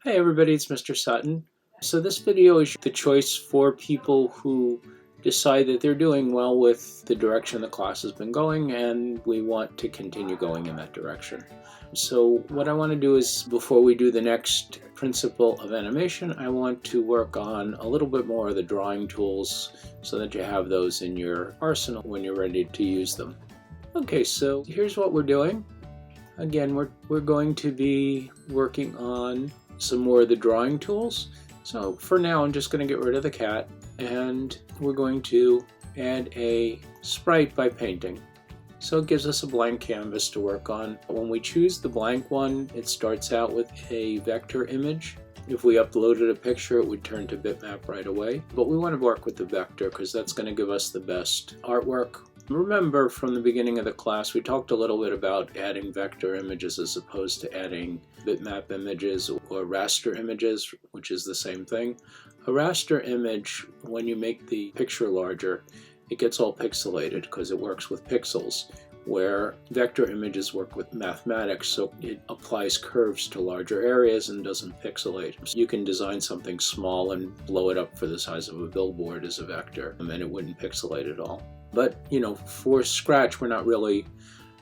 Hey everybody, it's Mr. Sutton. So this video is the choice for people who decide that they're doing well with the direction the class has been going and we want to continue going in that direction. So what I want to do is, before we do the next principle of animation, I want to work on a little bit more of the drawing tools so that you have those in your arsenal when you're ready to use them. Okay, so here's what we're doing. Again, we're going to be working on some more of the drawing tools. So for now, I'm just going to get rid of the cat and we're going to add a sprite by painting. So it gives us a blank canvas to work on. When we choose the blank one, it starts out with a vector image. If we uploaded a picture, it would turn to bitmap right away. But we want to work with the vector because that's going to give us the best artwork. Remember, from the beginning of the class, we talked a little bit about adding vector images as opposed to adding bitmap images or raster images, which is the same thing. A raster image, when you make the picture larger, it gets all pixelated because it works with pixels, where vector images work with mathematics, so it applies curves to larger areas and doesn't pixelate. So you can design something small and blow it up for the size of a billboard as a vector, and then it wouldn't pixelate at all. But, for Scratch, we're not really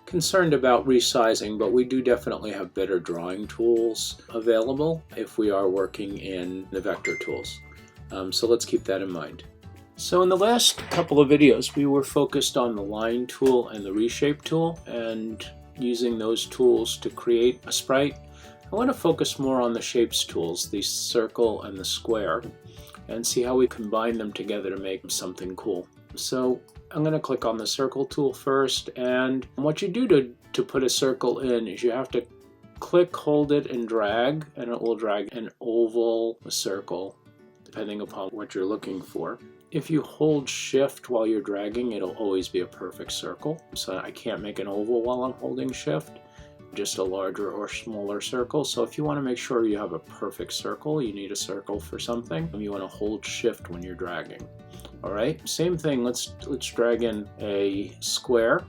concerned about resizing, but we do definitely have better drawing tools available if we are working in the vector tools. So let's keep that in mind. So in the last couple of videos, we were focused on the line tool and the reshape tool and using those tools to create a sprite. I want to focus more on the shapes tools, the circle and the square, and see how we combine them together to make something cool. So I'm going to click on the circle tool first, and what you do to put a circle in is you have to click, hold it, and drag, and it will drag an oval, a circle, depending upon what you're looking for. If you hold shift while you're dragging, it'll always be a perfect circle. So I can't make an oval while I'm holding shift, just a larger or smaller circle. So if you want to make sure you have a perfect circle, you need a circle for something, you want to hold shift when you're dragging. Alright, same thing, let's drag in a square.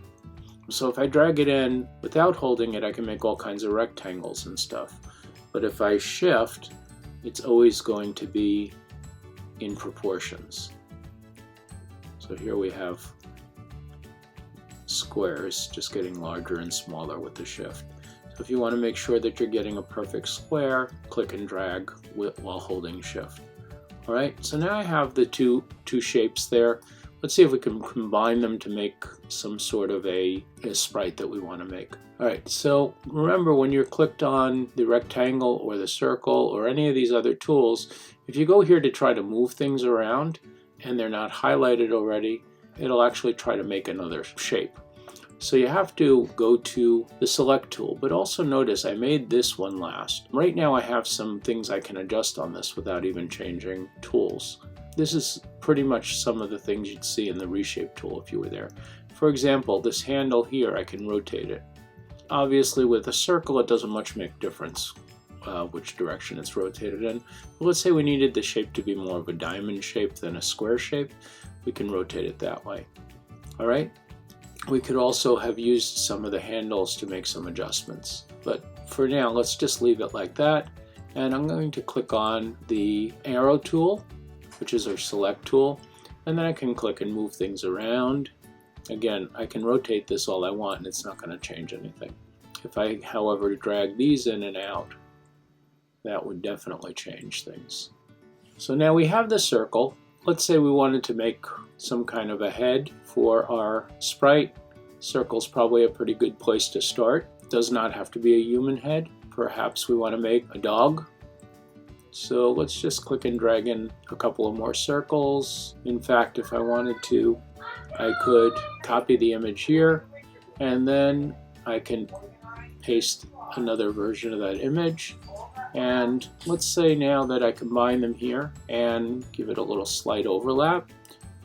So if I drag it in without holding it, I can make all kinds of rectangles and stuff. But if I shift, it's always going to be in proportions. So here we have squares just getting larger and smaller with the shift. So if you want to make sure that you're getting a perfect square, click and drag while holding shift. Alright, so now I have the two shapes there. Let's see if we can combine them to make some sort of a sprite that we want to make. Alright, so remember, when you're clicked on the rectangle or the circle or any of these other tools, if you go here to try to move things around and they're not highlighted already, it'll actually try to make another shape. So you have to go to the select tool, but also notice I made this one last. Right now I have some things I can adjust on this without even changing tools. This is pretty much some of the things you'd see in the reshape tool if you were there. For example, this handle here, I can rotate it. Obviously with a circle it doesn't much make difference which direction it's rotated in. But let's say we needed the shape to be more of a diamond shape than a square shape. We can rotate it that way. Alright? We could also have used some of the handles to make some adjustments. But for now, let's just leave it like that. And I'm going to click on the arrow tool, which is our select tool. And then I can click and move things around. Again, I can rotate this all I want and it's not going to change anything. If I, however, drag these in and out, that would definitely change things. So now we have the circle. Let's say we wanted to make some kind of a head for our sprite. Circle's probably a pretty good place to start. It does not have to be a human head. Perhaps we want to make a dog. So let's just click and drag in a couple of more circles. In fact, if I wanted to, I could copy the image here and then I can paste another version of that image. And let's say now that I combine them here and give it a little slight overlap.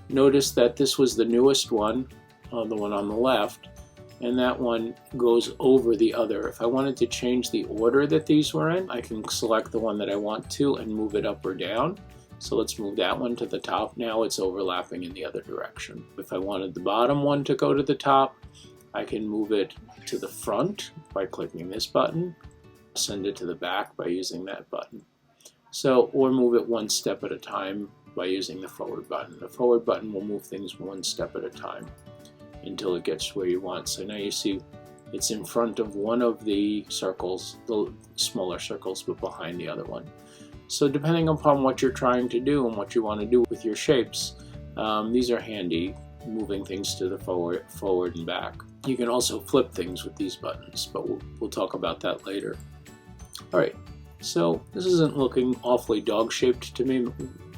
Notice that this was the newest one, the one on the left, and that one goes over the other. If I wanted to change the order that these were in, I can select the one that I want to and move it up or down. So let's move that one to the top. Now it's overlapping in the other direction. If I wanted the bottom one to go to the top, I can move it to the front by clicking this button, send it to the back by using that button. So, or move it one step at a time by using the forward button. The forward button will move things one step at a time until it gets where you want. So now you see it's in front of one of the circles, the smaller circles, but behind the other one. So depending upon what you're trying to do and what you want to do with your shapes, these are handy, moving things to the forward and back. You can also flip things with these buttons, but we'll talk about that later. All right, so this isn't looking awfully dog-shaped to me.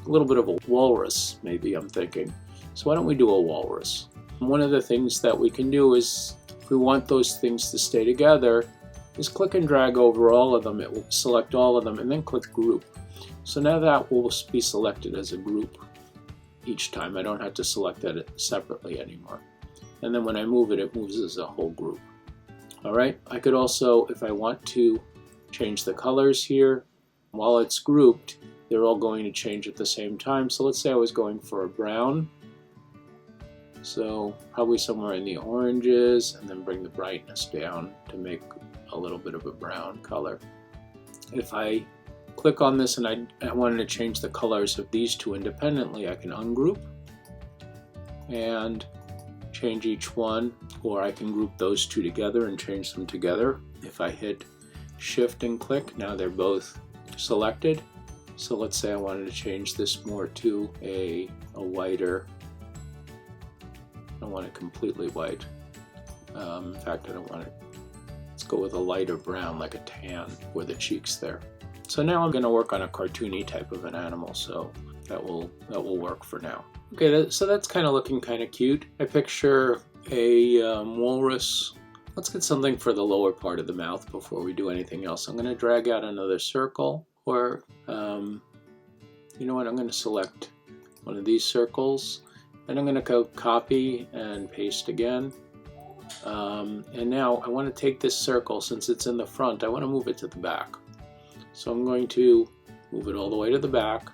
A little bit of a walrus, maybe, I'm thinking. So why don't we do a walrus? One of the things that we can do is, if we want those things to stay together, is click and drag over all of them. It will select all of them, and then click Group. So now that will be selected as a group each time. I don't have to select that separately anymore. And then when I move it, it moves as a whole group. All right, I could also, if I want to, change the colors here. While it's grouped, they're all going to change at the same time. So let's say I was going for a brown. So probably somewhere in the oranges, and then bring the brightness down to make a little bit of a brown color. If I click on this and I wanted to change the colors of these two independently, I can ungroup and change each one, or I can group those two together and change them together. If I hit Shift and click, now they're both selected. So let's say I wanted to change this more to a whiter. I don't want it completely white. In fact, I don't want it. Let's go with a lighter brown, like a tan, with the cheeks there. So now I'm going to work on a cartoony type of an animal, so that will work for now. Okay, so that's kind of looking kind of cute. I picture a walrus. Let's get something for the lower part of the mouth before we do anything else. I'm going to drag out another circle, or you know what? I'm going to select one of these circles, and I'm going to go copy and paste again. And now I want to take this circle, since it's in the front, I want to move it to the back. So I'm going to move it all the way to the back,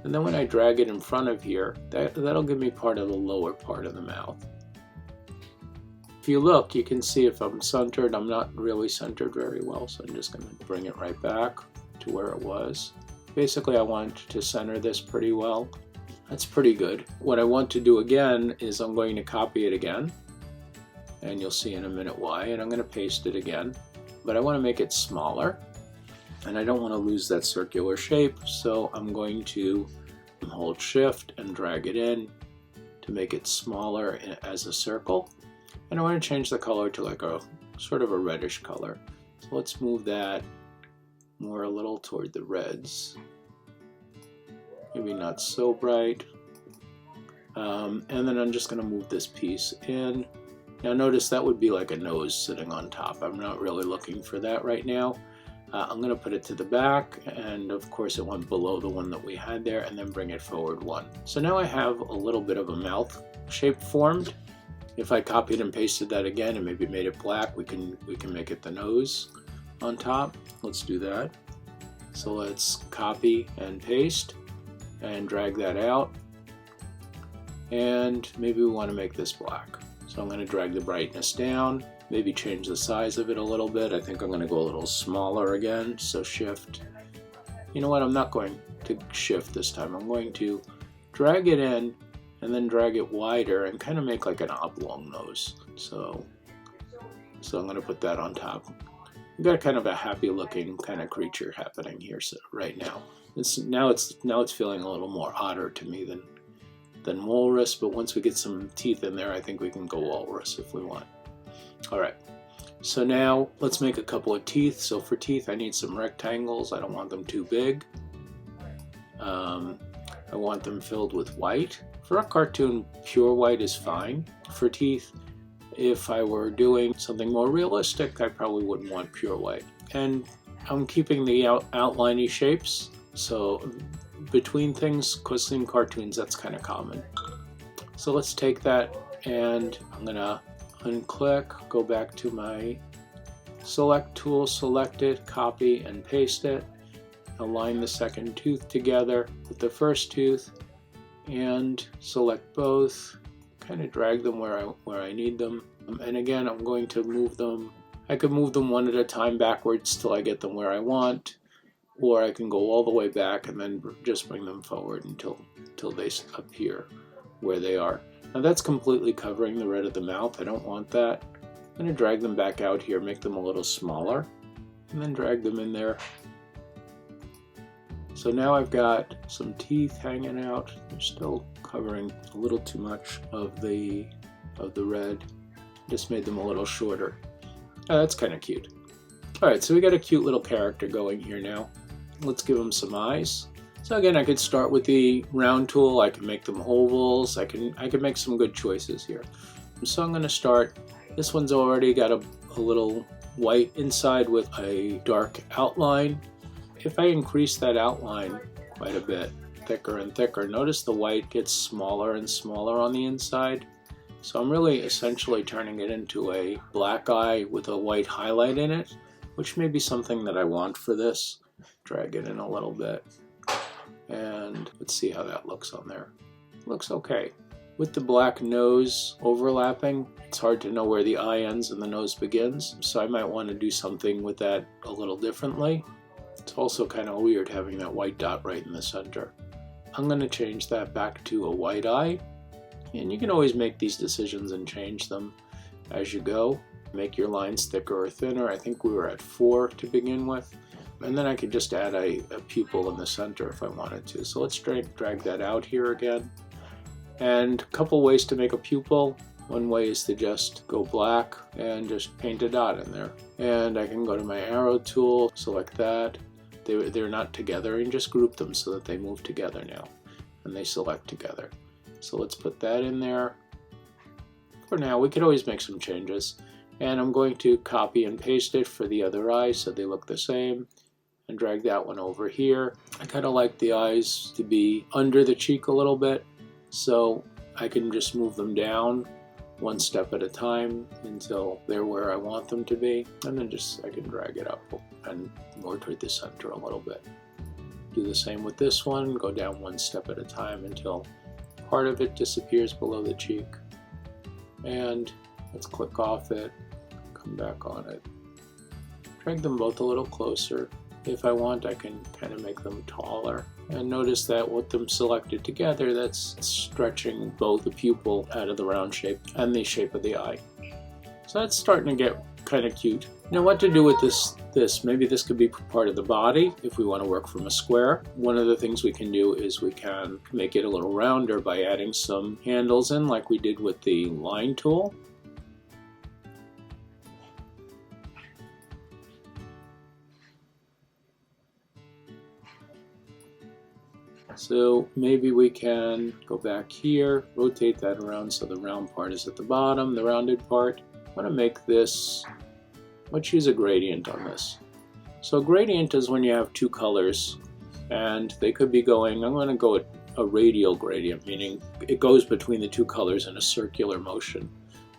and then when I drag it in front of here, that'll give me part of the lower part of the mouth. If you look, you can see if I'm centered. I'm not really centered very well, so I'm just going to bring it right back to where it was. Basically, I want to center this pretty well. That's pretty good. What I want to do again is I'm going to copy it again, and you'll see in a minute why, and I'm going to paste it again, but I want to make it smaller, and I don't want to lose that circular shape, so I'm going to hold Shift and drag it in to make it smaller as a circle, and I want to change the color to like a sort of a reddish color. So let's move that more a little toward the reds, maybe not so bright, and then I'm just going to move this piece in. Now notice that would be like a nose sitting on top. I'm not really looking for that right now. I'm going to put it to the back, and of course it went below the one that we had there, and then bring it forward one. So now I have a little bit of a mouth shape formed. If I copied and pasted that again and maybe made it black, we can make it the nose on top. Let's do that. So let's copy and paste and drag that out, and maybe we want to make this black. So I'm going to drag the brightness down, maybe change the size of it a little bit. I think I'm going to go a little smaller again, so Shift. You know what, I'm not going to Shift this time. I'm going to drag it in and then drag it wider and kind of make like an oblong nose. So I'm going to put that on top. We've got kind of a happy looking kind of creature happening here right now. Now it's feeling a little more otter to me than walrus, but once we get some teeth in there, I think we can go walrus if we want. All right, so now let's make a couple of teeth. So for teeth, I need some rectangles. I don't want them too big. I want them filled with white. For a cartoon, pure white is fine. For teeth, if I were doing something more realistic, I probably wouldn't want pure white. And I'm keeping the outliney shapes, so between things, because in cartoons that's kind of common. So let's take that, and I'm gonna unclick, go back to my select tool, select it, copy and paste it, align the second tooth together with the first tooth, and select both, kind of drag them where I need them. And again, I'm going to move them. I could move them one at a time backwards till I get them where I want, or I can go all the way back and then just bring them forward until they appear where they are. Now that's completely covering the red of the mouth. I don't want that. I'm going to drag them back out here, make them a little smaller, and then drag them in there. So now I've got some teeth hanging out. They're still covering a little too much of the red. Just made them a little shorter. Oh, that's kind of cute. Alright, so we got a cute little character going here now. Let's give them some eyes. So again, I could start with the round tool. I can make them ovals. I can make some good choices here. So I'm going to start. This one's already got a little white inside with a dark outline. If I increase that outline quite a bit, thicker and thicker, notice the white gets smaller and smaller on the inside. So I'm really essentially turning it into a black eye with a white highlight in it, which may be something that I want for this. Drag it in a little bit. And let's see how that looks on there. Looks okay. With the black nose overlapping, it's hard to know where the eye ends and the nose begins, so I might want to do something with that a little differently. It's also kind of weird having that white dot right in the center. I'm going to change that back to a white eye, and you can always make these decisions and change them as you go. Make your lines thicker or thinner. I think we were at 4 to begin with. And then I could just add a pupil in the center if I wanted to. So let's drag that out here again. And a couple ways to make a pupil. One way is to just go black and just paint a dot in there. And I can go to my arrow tool, select that. They're not together, and just group them so that they move together now. And they select together. So let's put that in there. For now, we could always make some changes. And I'm going to copy and paste it for the other eye so they look the same. And drag that one over here. I kind of like the eyes to be under the cheek a little bit, so I can just move them down one step at a time until they're where I want them to be, and then I can drag it up and more toward the center a little bit. Do the same with this one, go down one step at a time until part of it disappears below the cheek. And let's click off it, come back on it. Drag them both a little closer. If I want, I can kind of make them taller. And notice that with them selected together, that's stretching both the pupil out of the round shape and the shape of the eye. So that's starting to get kind of cute. Now what to do with this? Maybe this could be part of the body if we want to work from a square. One of the things we can do is we can make it a little rounder by adding some handles in like we did with the line tool. So maybe we can go back here, rotate that around so the round part is at the bottom, the rounded part. I want to make this, let's use a gradient on this. So a gradient is when you have two colors and they could be going, I'm going to go at a radial gradient, meaning it goes between the two colors in a circular motion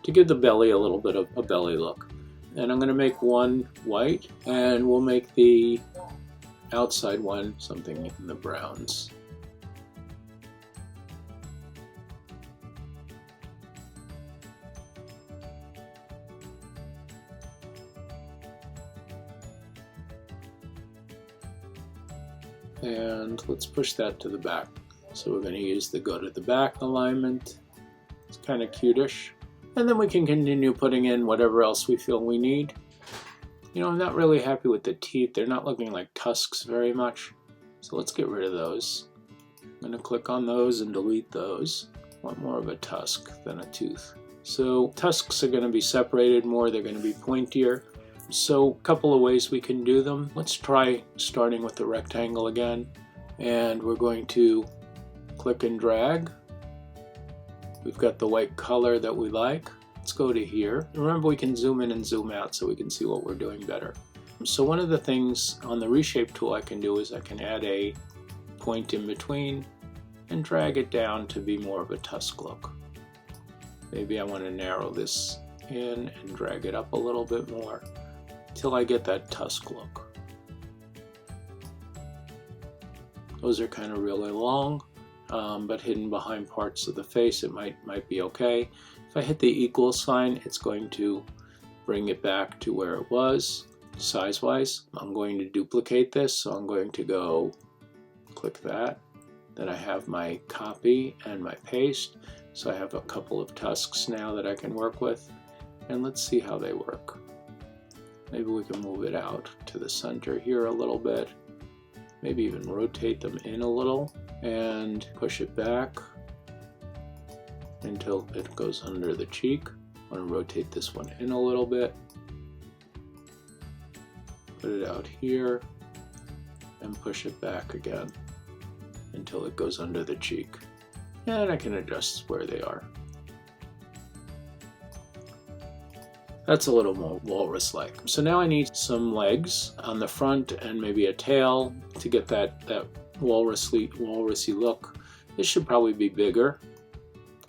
to give the belly a little bit of a belly look. And I'm going to make one white, and we'll make the outside one something in the browns. And let's push that to the back. So we're going to use the go to the back alignment. It's kind of cutish. And then we can continue putting in whatever else we feel we need. You know, I'm not really happy with the teeth. They're not looking like tusks very much. So let's get rid of those. I'm going to click on those and delete those. I want more of a tusk than a tooth. So tusks are going to be separated more. They're going to be pointier. So a couple of ways we can do them. Let's try starting with the rectangle again. And we're going to click and drag. We've got the white color that we like. Let's go to here. Remember, we can zoom in and zoom out so we can see what we're doing better. So one of the things on the reshape tool I can do is I can add a point in between and drag it down to be more of a tusk look. Maybe I want to narrow this in and drag it up a little bit more till I get that tusk look. Those are kind of really long, but hidden behind parts of the face it might be okay. If I hit the equal sign, it's going to bring it back to where it was. size-wise. I'm going to duplicate this, so I'm going to go click that. Then I have my copy and my paste. So I have a couple of tusks now that I can work with. And let's see how they work. Maybe we can move it out to the center here a little bit. Maybe even rotate them in a little and push it back until it goes under the cheek. I want to rotate this one in a little bit. Put it out here and push it back again until it goes under the cheek. And I can adjust where they are. That's a little more walrus-like. So now I need some legs on the front and maybe a tail to get that walrusy look. This should probably be bigger.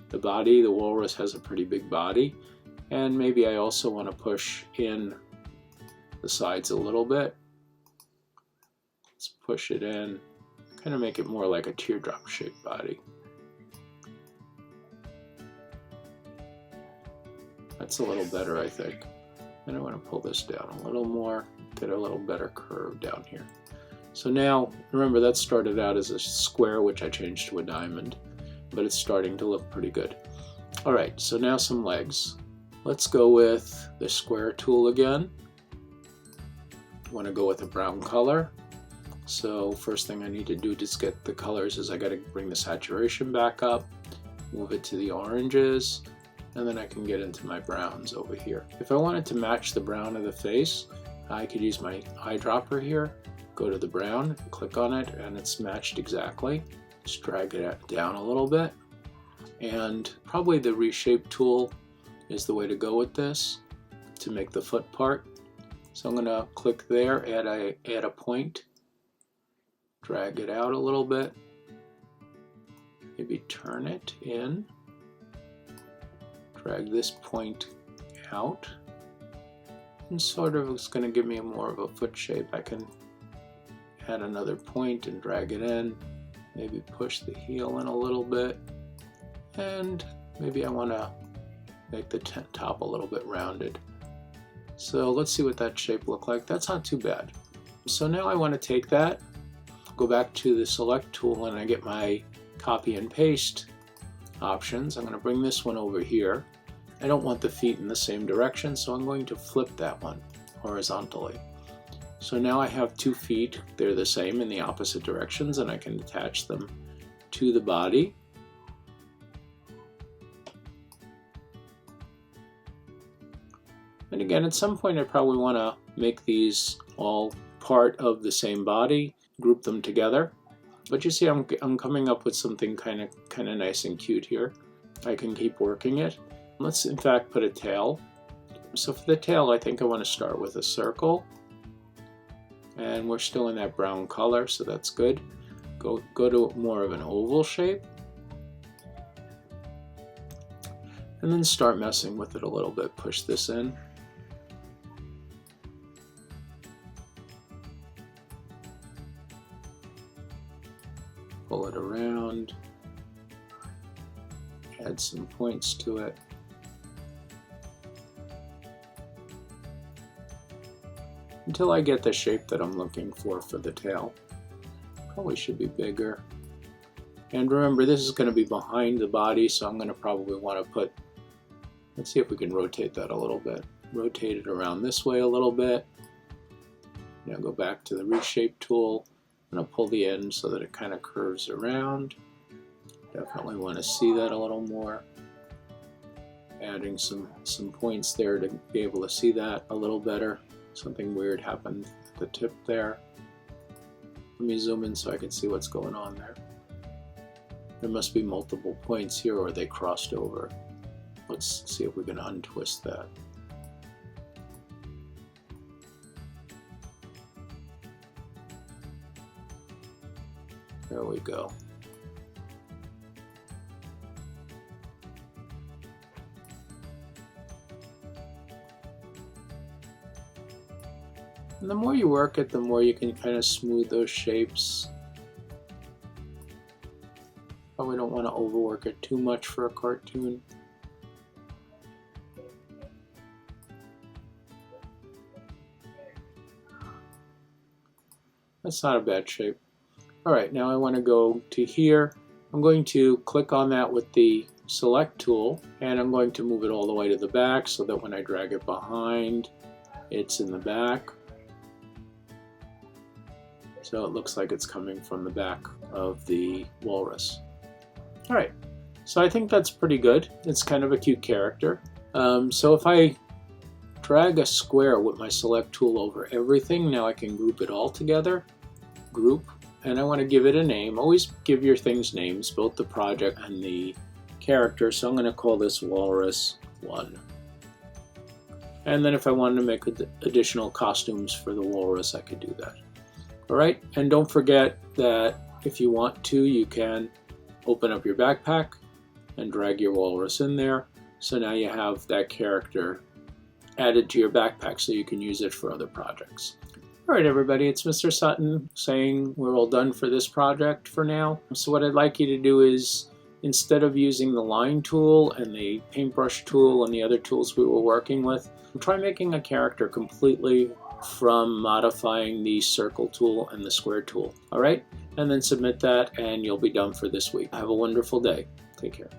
The body, the walrus has a pretty big body. And maybe I also want to push in the sides a little bit. Let's push it in, kind of make it more like a teardrop shaped body. That's a little better, I think. And I want to pull this down a little more, get a little better curve down here. So now, remember that started out as a square, which I changed to a diamond, but it's starting to look pretty good. All right, so now some legs. Let's go with the square tool again. I want to go with a brown color. So first thing I need to do to get the colors is I got to bring the saturation back up, move it to the oranges, and then I can get into my browns over here. If I wanted to match the brown of the face, I could use my eyedropper here, go to the brown, click on it, and it's matched exactly. Just drag it down a little bit. And probably the reshape tool is the way to go with this to make the foot part. So I'm going to click there, add a point, drag it out a little bit, maybe turn it in. Drag this point out, and sort of it's going to give me more of a foot shape. I can add another point and drag it in, maybe push the heel in a little bit, and maybe I want to make the top a little bit rounded. So let's see what that shape look like. That's not too bad. So now I want to take that, go back to the select tool, and I get my copy and paste options. I'm going to bring this one over here. I don't want the feet in the same direction, so I'm going to flip that one horizontally. So now I have 2 feet. They're the same in the opposite directions, and I can attach them to the body. And again, at some point I probably want to make these all part of the same body, group them together. But you see, I'm coming up with something kind of nice and cute here. I can keep working it. Let's in fact put a tail. So for the tail, I think I want to start with a circle. And we're still in that brown color, so that's good. Go to more of an oval shape. And then start messing with it a little bit. Push this in. Pull it around. Add some points to it. Until I get the shape that I'm looking for the tail. Probably should be bigger. And remember, this is going to be behind the body, so I'm going to probably want to put, let's see if we can rotate that a little bit. Rotate it around this way a little bit. Now go back to the reshape tool. I'm going to pull the end so that it kind of curves around. Definitely want to see that a little more. Adding some points there to be able to see that a little better. Something weird happened at the tip there. Let me zoom in so I can see what's going on there. There must be multiple points here, or they crossed over. Let's see if we can untwist that. There we go. And the more you work it, the more you can kind of smooth those shapes. Probably don't want to overwork it too much for a cartoon. That's not a bad shape. All right, now I want to go to here. I'm going to click on that with the select tool, and I'm going to move it all the way to the back so that when I drag it behind, it's in the back. So it looks like it's coming from the back of the walrus. All right, so I think that's pretty good. It's kind of a cute character. So if I drag a square with my select tool over everything, now I can group it all together. Group, and I want to give it a name. Always give your things names, both the project and the character. So I'm going to call this Walrus 1. And then if I wanted to make additional costumes for the walrus, I could do that. All right, and don't forget that if you want to, you can open up your backpack and drag your walrus in there. So now you have that character added to your backpack so you can use it for other projects. All right, everybody, it's Mr. Sutton saying we're all done for this project for now. So what I'd like you to do is, instead of using the line tool and the paintbrush tool and the other tools we were working with, try making a character completely from modifying the circle tool and the square tool. All right, and then submit that and you'll be done for this week. Have a wonderful day. Take care.